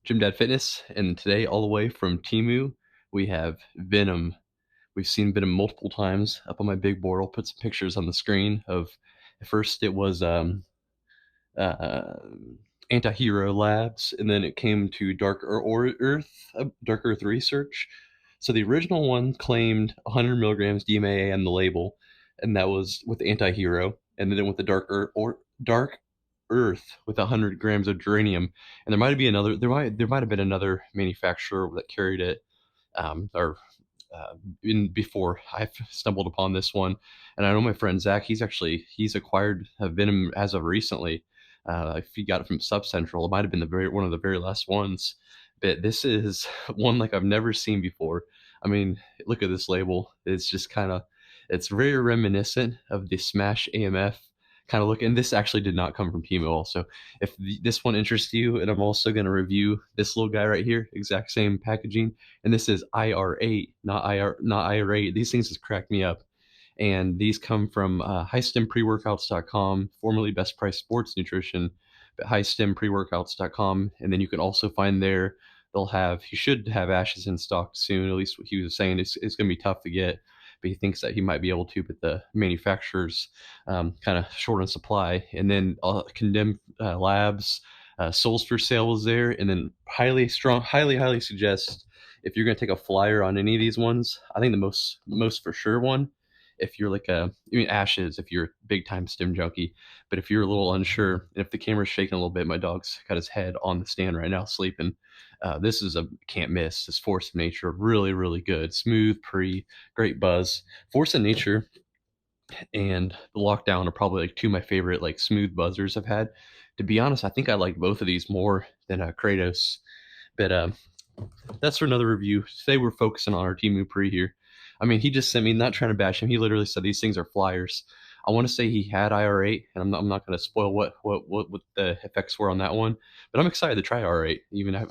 GYMDAD Fitness, and today, all the way from Timu, we have Venom. We've seen Venom multiple times up on my big board. I'll put some pictures on the screen of. At first, it was uh, Anti-Hero Labs, and then it came to Dark Earth Research. So the original one claimed 100 milligrams DMAA on the label, and that was with Anti-Hero, and then with the Dark Earth with 100 grams of geranium, and there might have been another manufacturer that carried it, or before I stumbled upon this one. And I know my friend Zach, he's acquired Venom as of recently. If he got it from Sub Central, it might have been one of the very last ones. But this is one like I've never seen before. I mean, look at this label. It's very reminiscent of the Smash AMF kind of look. And this actually did not come from Timo. Also, if this one interests you, and I'm also going to review this little guy right here, exact same packaging, and this is IR8, not IR8. These things just crack me up. And these come from highstempreworkouts.com, formerly Best Price Sports Nutrition, but highstempreworkouts.com. And then you can also find there, he should have ashes in stock soon. At least what he was saying. It's going to be tough to get, but he thinks that he might be able to, but the manufacturers kind of short on supply. And then Condemned Labs, Souls for Sale was there. And then highly suggest, if you're going to take a flyer on any of these ones, I think the most for sure one, if you're Ashes, if you're a big time stim junkie. But if you're a little unsure, if the camera's shaking a little bit, my dog's got his head on the stand right now sleeping. This is a can't miss. This Force of Nature, really, really good. Smooth, great buzz. Force of Nature and the Lockdown are probably like two of my favorite like smooth buzzers I've had. To be honest, I think I like both of these more than Kratos. But that's for another review. Today we're focusing on our Timu Pre here. I mean, he just sent me, not trying to bash him. He literally said these things are flyers. I want to say he had IR8, and I'm not going to spoil what the effects were on that one. But I'm excited to try IR8, even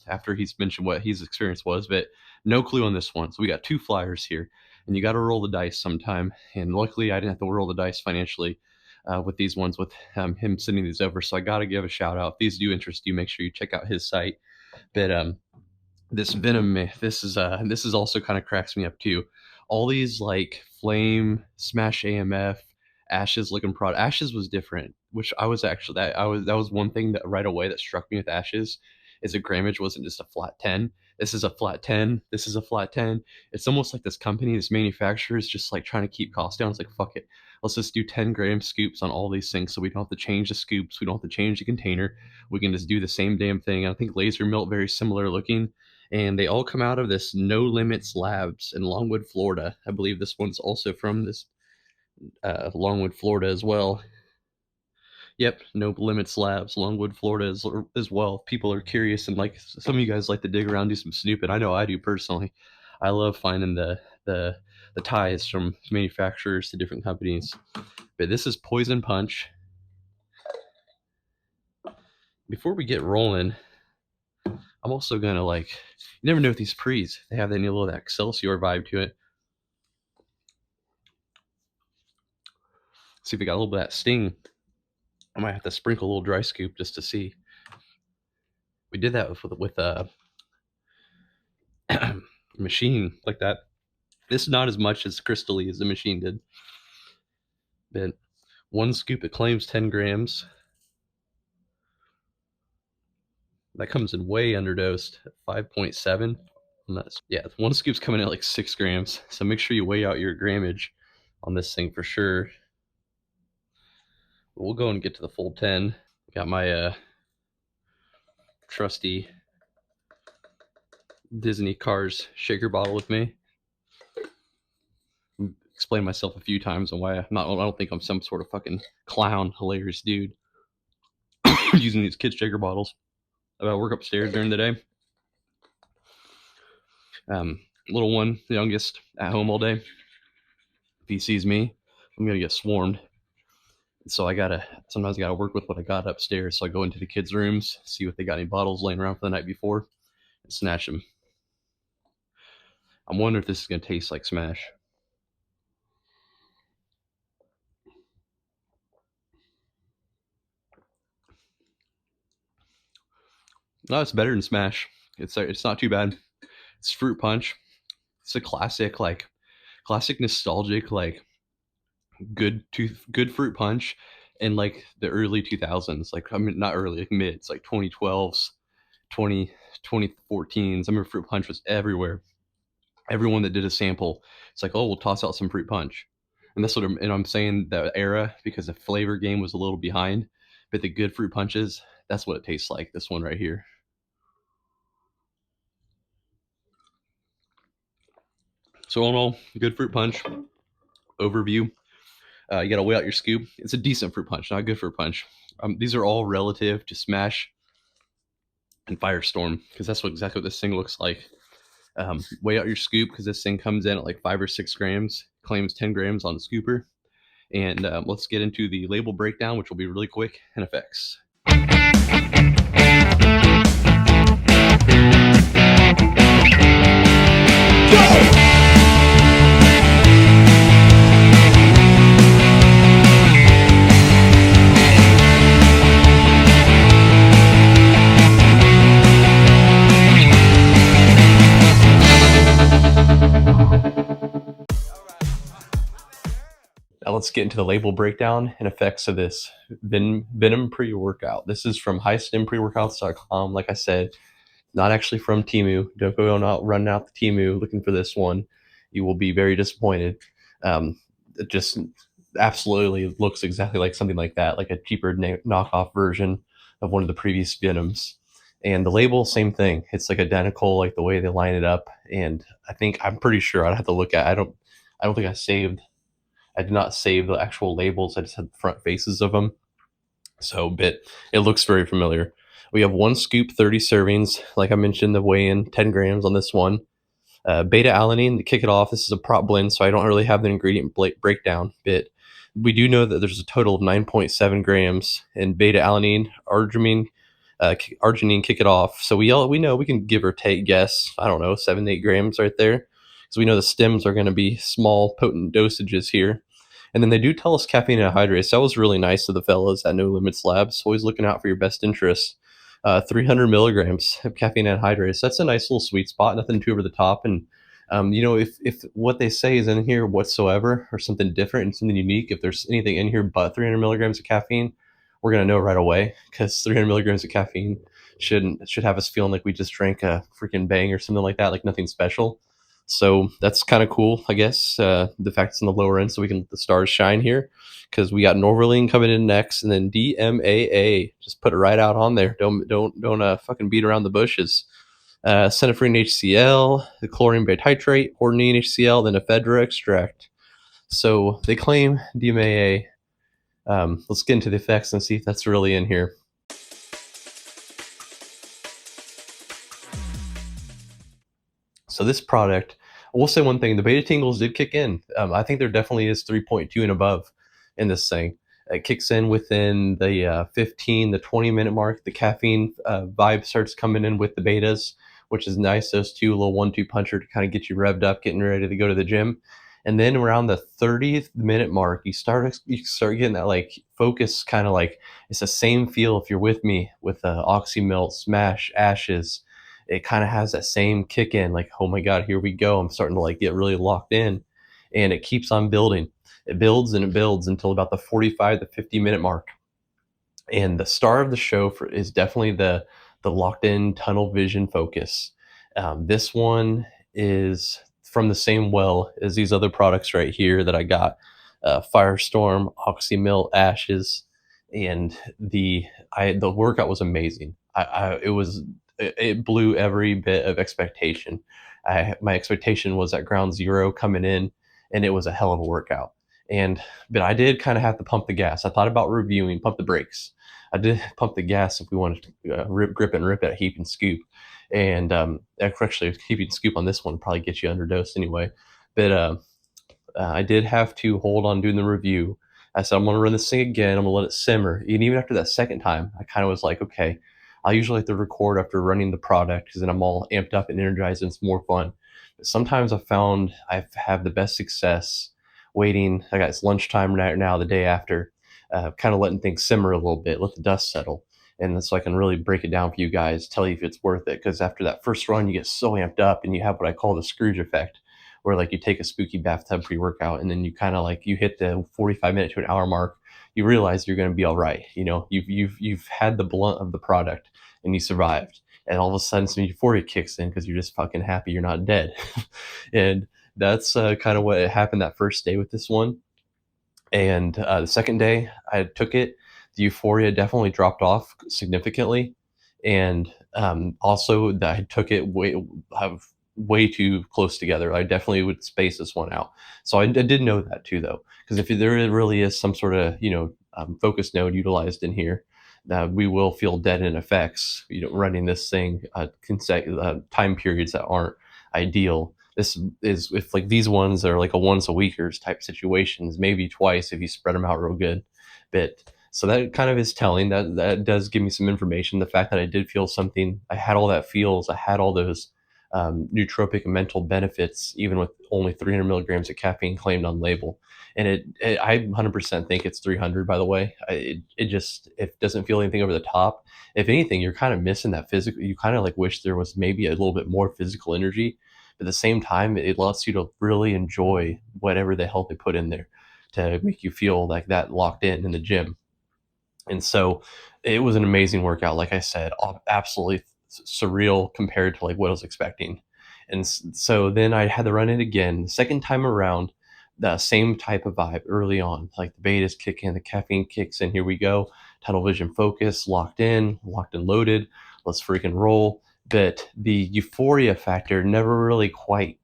after he's mentioned what his experience was. But no clue on this one. So we got two flyers here, and you got to roll the dice sometime. And luckily, I didn't have to roll the dice financially with these ones, with him sending these over. So I got to give a shout out. If these do interest you, make sure you check out his site. But this Venom, this is also kind of cracks me up too. All these like Flame, Smash AMF, Ashes looking product. Ashes was different, which that was one thing that right away that struck me with Ashes, is the grammage wasn't just a flat 10. This is a flat 10. This is a flat 10. It's almost like this manufacturer is just like trying to keep costs down. It's like, fuck it. Let's just do 10-gram scoops on all these things, so we don't have to change the scoops. We don't have to change the container. We can just do the same damn thing. And I think Laser Melt, very similar looking, and they all come out of this No Limits Labs in Longwood, Florida. I believe this one's also from this Longwood, Florida as well. Yep, No Limits Labs, Longwood, Florida as well. People are curious, and like some of you guys like to dig around, do some snooping. I know I do personally. I love finding the ties from manufacturers to different companies. But this is Poison Punch. Before we get rolling, I'm also gonna you never know with these pre's, they have that little that Excelsior vibe to it. See if we got a little bit of that sting. I might have to sprinkle a little dry scoop just to see. We did that with a machine like that. This is not as much as crystally as the machine did. But one scoop, it claims 10 grams. That comes in way underdosed, 5.7. Yeah, one scoop's coming at like 6 grams. So make sure you weigh out your grammage on this thing for sure. We'll go and get to the full 10. Got my trusty Disney Cars shaker bottle with me. Explain myself a few times on why I don't think I'm some sort of fucking clown, hilarious dude using these kids shaker bottles. I work upstairs during the day. Little one, the youngest, at home all day. If he sees me, I'm gonna get swarmed. So sometimes I gotta work with what I got upstairs. So I go into the kids' rooms, see if they got any bottles laying around for the night before, and snatch them. I'm wondering if this is gonna taste like Smash. No, it's better than Smash. It's not too bad. It's fruit punch. It's a classic, like classic nostalgic, like good fruit punch in like the early 2000s. Like I mean, not early, like mid. It's like 2012s, 2014s. I remember fruit punch was everywhere. Everyone that did a sample, it's like, oh, we'll toss out some fruit punch, and that's what I'm saying that era because the flavor game was a little behind, but the good fruit punches, that's what it tastes like. This one right here. So all in all, good fruit punch overview. You got to weigh out your scoop. It's a decent fruit punch, not a good fruit punch. These are all relative to Smash and Firestorm because that's exactly what this thing looks like. Weigh out your scoop because this thing comes in at like 5 or 6 grams, claims 10 grams on the scooper. And let's get into the label breakdown, which will be really quick and effects. Now let's get into the label breakdown and effects of this Venom pre-workout. This is from highstimpreworkouts.com. Like I said, not actually from Temu. Don't go out running out the Temu looking for this one. You will be very disappointed. It just absolutely looks exactly like something like that, like a cheaper knockoff version of one of the previous Venoms. And the label, same thing. It's like identical, like the way they line it up. And I'm pretty sure I'd have to look at. I don't think I saved. I did not save the actual labels. I just had the front faces of them. So, but it looks very familiar. We have one scoop, 30 servings. Like I mentioned, the weigh-in, 10 grams on this one. Beta alanine to kick it off. This is a prop blend, so I don't really have the ingredient breakdown, but we do know that there's a total of 9.7 grams in beta alanine, arginine kick it off. So we know we can give or take guess. I don't know, 7 to 8 grams right there. So we know the stems are going to be small, potent dosages here. And then they do tell us caffeine anhydrase. That was really nice of the fellows at No Limits Labs. Always looking out for your best interest. 300 milligrams of caffeine anhydrase. That's a nice little sweet spot. Nothing too over the top. And if what they say is in here whatsoever, or something different and something unique, if there's anything in here but 300 milligrams of caffeine, we're gonna know right away because 300 milligrams of caffeine should have us feeling like we just drank a freaking bang or something like that, like nothing special. So that's kind of cool, I guess. The fact it's in the lower end, so we can let the stars shine here, because we got Norvaline coming in next, and then DMAA. Just put it right out on there. Don't fucking beat around the bushes. Phenterphine HCl, the chlorine bititrate, ornine HCl, then ephedra extract. So they claim DMAA. Let's get into the effects and see if that's really in here. So this product, I will say one thing: the beta tingles did kick in. I think there definitely is 3.2 and above in this thing. It kicks in within the 15 to 20 minute mark. The caffeine vibe starts coming in with the betas, which is nice. Those two, a little 1-2 puncher to kind of get you revved up, getting ready to go to the gym. And then around the 30th minute mark, you start getting that like focus, kind of like it's the same feel if you're with me with Oxy Melt, Smash, Ashes. It kind of has that same kick in, like, oh my god, here we go. I'm starting to like get really locked in, and it keeps on building. It builds and it builds until about the 45 to 50 minute mark. And the star of the show is definitely the locked in tunnel vision focus. This one is from the same well as these other products right here that I got: Firestorm, Oxymill, Ashes, and the workout was amazing. It blew every bit of expectation. My expectation was at ground zero coming in, and it was a hell of a workout. But I did kind of have to pump the gas. I thought about reviewing, pump the brakes. I did pump the gas if we wanted to grip and rip at heap and scoop. And actually, heap and scoop on this one would probably get you underdosed anyway. But I did have to hold on doing the review. I said, I'm going to run this thing again. I'm going to let it simmer. And even after that second time, I kind of was like, okay, I usually like to record after running the product because then I'm all amped up and energized and it's more fun. But sometimes I've found I've had the best success waiting. It's lunchtime right now, the day after, kind of letting things simmer a little bit, let the dust settle. and so I can really break it down for you guys, tell you if it's worth it. Because after that first run, you get so amped up, and you have what I call the Scrooge effect, where like you take a spooky bathtub pre-workout, and then you kind of like you hit the 45 minute to an hour mark, you realize you're going to be all right. You know, you've had the blunt of the product, and you survived, and all of a sudden some euphoria kicks in because you're just fucking happy you're not dead. And that's kind of what happened that first day with this one. And the second day I took it, the euphoria definitely dropped off significantly, and also that I took it have way too close together. I definitely would space this one out. So I did know that too, though, because if there really is some sort of focus node utilized in here, that we will feel dead in effects. Running this thing time periods that aren't ideal. This is if like these ones are like a once a weekers type situations, maybe twice if you spread them out real good. But so that kind of is telling. That does give me some information. The fact that I did feel something, I had all that feels, I had all those nootropic and mental benefits, even with only 300 milligrams of caffeine claimed on label. And I 100% think it's 300. By the way, it just it doesn't feel anything over the top. If anything, you're kind of missing that physical. You kind of like wish there was maybe a little bit more physical energy. But at the same time, it allows you to really enjoy whatever the hell they put in there to make you feel like that locked in the gym. And so it was an amazing workout. Like I said, absolutely surreal compared to like what I was expecting. And so then I had to run it again. The second time around, the same type of vibe early on. Like the betas kick in, the caffeine kicks in. Here we go. Tunnel vision focus, locked and loaded. Let's freaking roll. But the euphoria factor never really quite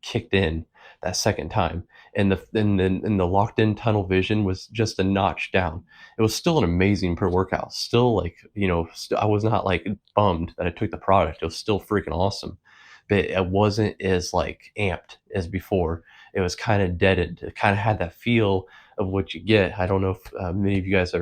kicked in that second time, and the locked in tunnel vision was just a notch down. It was still an amazing per workout. Still like I was not like bummed that I took the product. It was still freaking awesome, but it wasn't as like amped as before. It was kind of deadened. It kind of had that feel of what you get. I don't know if many of you guys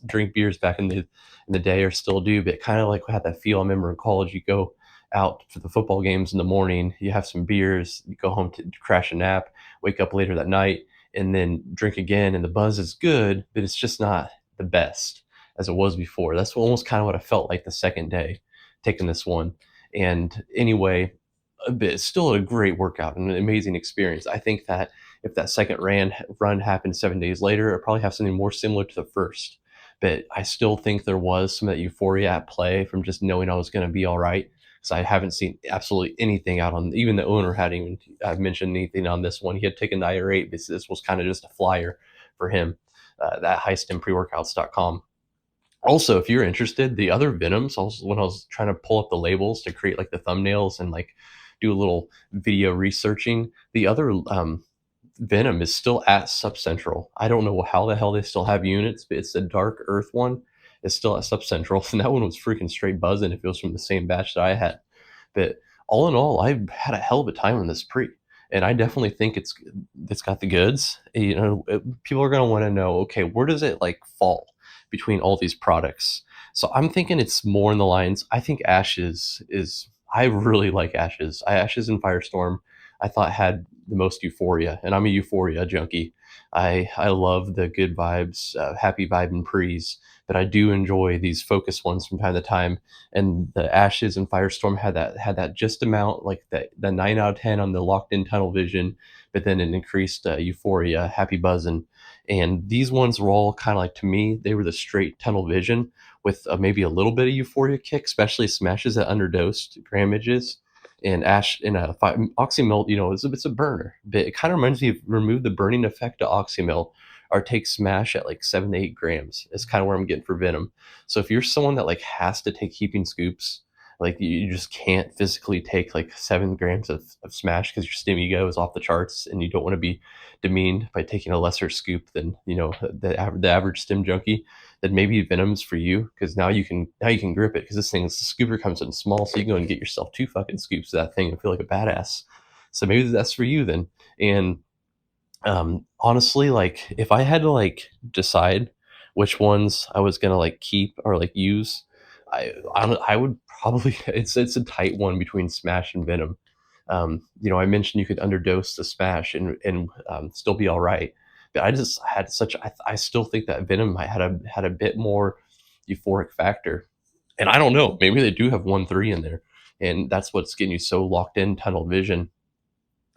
drink beers back in the day or still do, but kind of like had that feel. I remember in college, you go out for the football games in the morning, you have some beers, you go home to crash a nap, wake up later that night, and then drink again. And the buzz is good, but it's just not the best as it was before. That's almost kind of what I felt like the second day taking this one. And anyway, but it's still a great workout and an amazing experience. I think that if that second run happened 7 days later, it'd probably have something more similar to the first. But I still think there was some of that euphoria at play from just knowing I was going to be all right. Because I haven't seen absolutely anything out on. Even the owner hadn't even mentioned anything on this one. He had taken the IR8, but this was kind of just a flyer for him. That highstempreworkouts.com. Also, if you're interested, the other Venoms, also when I was trying to pull up the labels to create like the thumbnails and like do a little video researching, the other Venom is still at Subcentral. I don't know how the hell they still have units, but it's the Dark Earth one. It's still at Subcentral, and that one was freaking straight buzzing if it was from the same batch that I had. But all in all, I had a hell of a time on this pre, and I definitely think it's got the goods. People are gonna want to know, okay, where does it like fall between all these products? So I'm thinking it's more in the lines. I think Ashes is. I really like Ashes. Ashes and Firestorm, I thought had the most euphoria, and I'm a euphoria junkie. I love the good vibes, happy vibe and prees, but I do enjoy these focus ones from time to time. And the Ashes and Firestorm had that just amount, like the 9 out of 10 on the locked in tunnel vision, but then an increased euphoria, happy buzzing. And these ones were all kind of like, to me, they were the straight tunnel vision with maybe a little bit of euphoria kick, especially smashes at underdosed gramages. And ash in a oxymel, it's a burner. But it kind of reminds me of remove the burning effect of oxymel, or take smash at like 7 to 8 grams. Is kind of where I'm getting for Venom. So if you're someone that like has to take heaping scoops, like you just can't physically take like 7 grams of smash because your stim ego is off the charts, and you don't want to be demeaned by taking a lesser scoop than the average stim junkie, then maybe Venom's for you, because now you can grip it, because this thing's the scooper comes in small, so you can go and get yourself 2 fucking scoops of that thing and feel like a badass. So maybe that's for you then. And honestly, like if I had to like decide which ones I was gonna like keep or like use, I would probably it's a tight one between Smash and Venom. I mentioned you could underdose the Smash and still be all right, but I just had such I still think that Venom had a bit more euphoric factor. And I don't know, maybe they do have 1-3 in there, and that's what's getting you so locked in tunnel vision.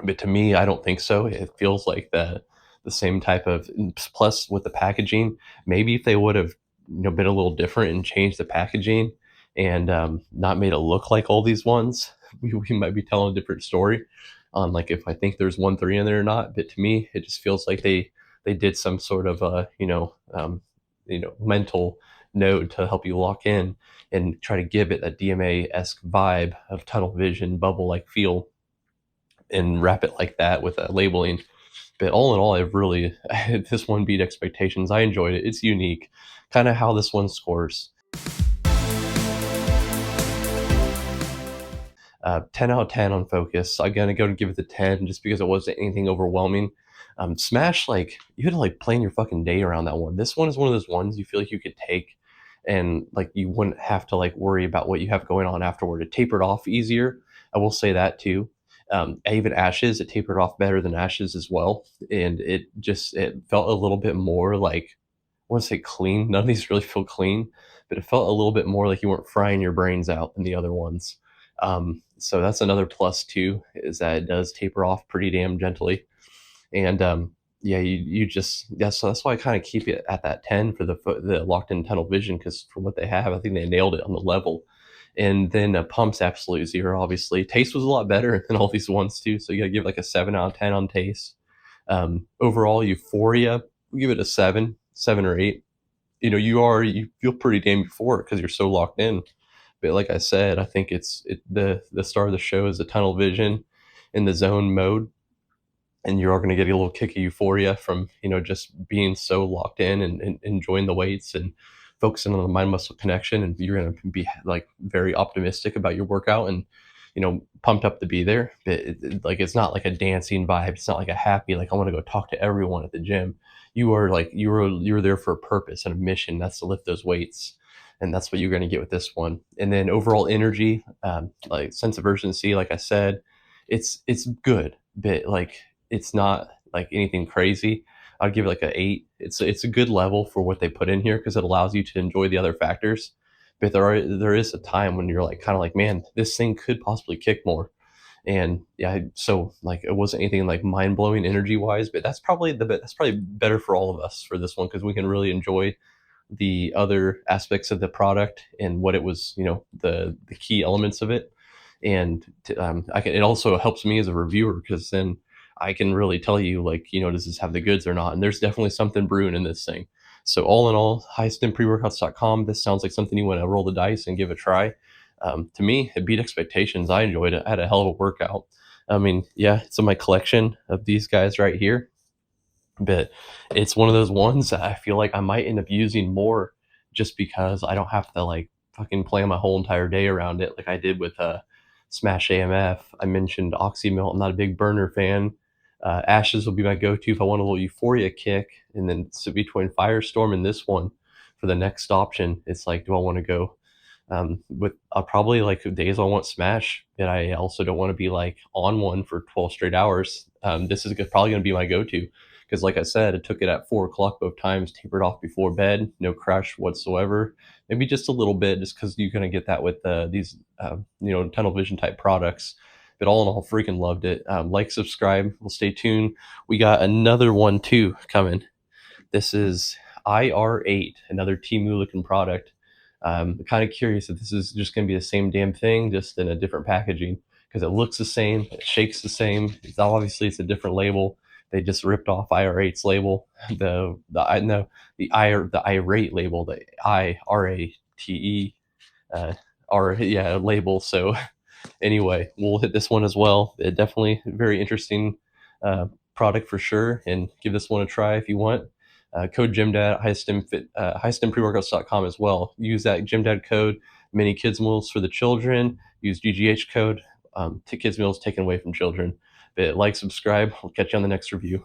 But to me, I don't think so. It feels like the same type of, plus with the packaging, maybe if they would have, been a little different and changed the packaging and not made it look like all these ones, we might be telling a different story on like if I think there's 1-3 in there or not. But to me, it just feels like they did some sort of mental node to help you lock in and try to give it a DMA-esque vibe of tunnel vision, bubble like feel, and wrap it like that with a labeling. But all in all, I've really this one beat expectations. I enjoyed it. It's unique, kind of how this one scores. 10 out of 10 on focus. I'm gonna go and give it the 10 just because it wasn't anything overwhelming. Smash, like you had to like plan your fucking day around that one. This one is one of those ones you feel like you could take and like you wouldn't have to like worry about what you have going on afterward. It tapered off easier. I will say that too. Even Ashes, it tapered off better than Ashes as well, and it felt a little bit more like, I want to say clean. None of these really feel clean, but it felt a little bit more like you weren't frying your brains out than the other ones. So that's another plus too, is that it does taper off pretty damn gently. And yeah, you just, yeah, so that's why I kind of keep it at that 10 for the locked in tunnel vision, because for what they have, I think they nailed it on the level. And then Pump's absolute zero, obviously. Taste was a lot better than all these ones too, so you gotta give like a 7 out of 10 on taste. Overall, Euphoria, we give it a 7 or 8. You feel pretty damn euphoric because you're so locked in. But like I said, I think the star of the show is the tunnel vision in the zone mode, and you're going to get a little kick of euphoria from just being so locked in and enjoying the weights and focusing on the mind muscle connection, and you're going to be like very optimistic about your workout and pumped up to be there. But like it's not like a dancing vibe. It's not like a happy like I want to go talk to everyone at the gym. You are like you're there for a purpose and a mission. That's to lift those weights, and that's what you're going to get with this one. And then overall energy, like sense of urgency, like I said, it's good, but like it's not like anything crazy. I'd give it like a 8. It's a good level for what they put in here because it allows you to enjoy the other factors. But there is a time when you're like kind of like, man, this thing could possibly kick more. And yeah, so like it wasn't anything like mind blowing energy wise, but that's probably better for all of us for this one because we can really enjoy the other aspects of the product and what it was, the key elements of it. And it also helps me as a reviewer because then I can really tell you like, does this have the goods or not? And there's definitely something brewing in this thing. So all in all, highstimpreworkouts.com. This sounds like something you want to roll the dice and give a try. To me, it beat expectations. I enjoyed it. I had a hell of a workout. I mean, yeah, it's in my collection of these guys right here, but it's one of those ones that I feel like I might end up using more just because I don't have to like fucking plan my whole entire day around it like I did with Smash AMF. I mentioned Oxy Melt. I'm not a big burner fan. Ashes will be my go-to if I want a little euphoria kick, and then so between Firestorm and this one for the next option, it's like, do I want to go with probably like days I want Smash, and I also don't want to be like on one for 12 straight hours. This is probably going to be my go-to because, like I said, I took it at 4 o'clock both times, tapered off before bed, no crash whatsoever. Maybe just a little bit, just because you're going to get that with these, tunnel vision type products. But all in all, freaking loved it. Like, subscribe. We'll stay tuned. We got another one too coming. This is IR8, another Temu looking product. Kind of curious if this is just going to be the same damn thing, just in a different packaging, because it looks the same, it shakes the same. It's a different label. They just ripped off IR8's label, I know the irate label, the IRATE R yeah label. So anyway, we'll hit this one as well. It definitely very interesting product for sure, and give this one a try if you want. Code GYMDAD, highstimpreworkouts.com as well. Use that GYMDAD code. Many kids meals for the children. Use GGH code. Kids meals taken away from children. But like, subscribe. We'll catch you on the next review.